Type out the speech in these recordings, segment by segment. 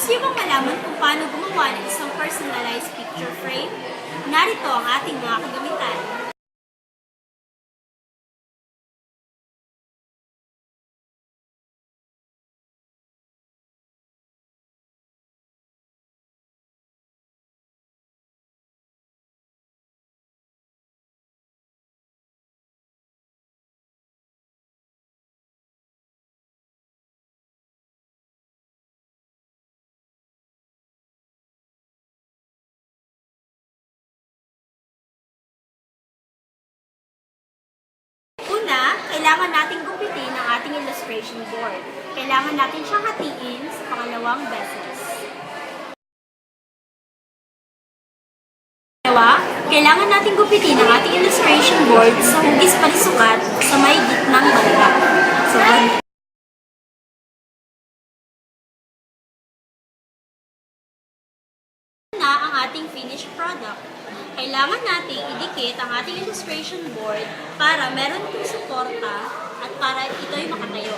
Gusto niyo bang malaman kung paano gumawa ng isang personalized picture frame? Narito ang ating mga kagamitan. Una, kailangan nating gupitin ang ating illustration board. Kailangan natin siyang hatiin sa pangalawang beses. Dalawa, kailangan nating gupitin ang ating illustration board sa hugis palisukat sa may gitnang banda. So, na ang ating finished product. Kailangan nating idikit ang ating illustration board para meron itong suporta at para ito'y makatayo.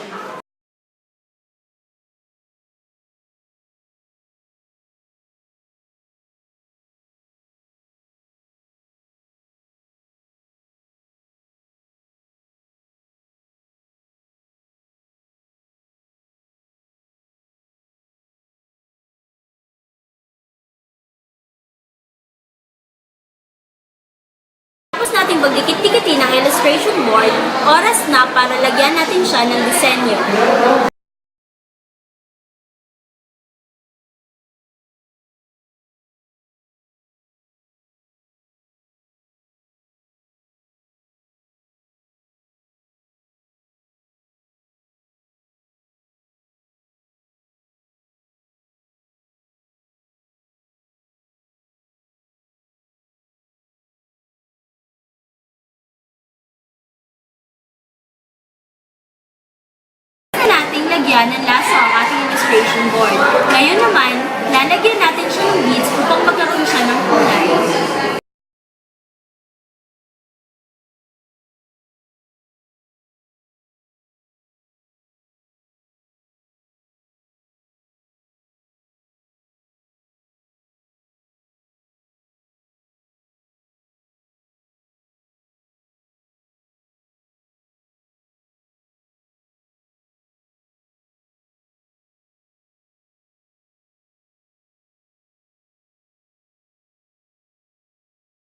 Tapos natin pagdikit-dikitin ang illustration board, oras na para lagyan natin siya ng disenyo. Nating lagyan ng laso ang ating illustration board. Ngayon naman, lalagyan natin siya ng beads upang magkaroon siya ng kulay.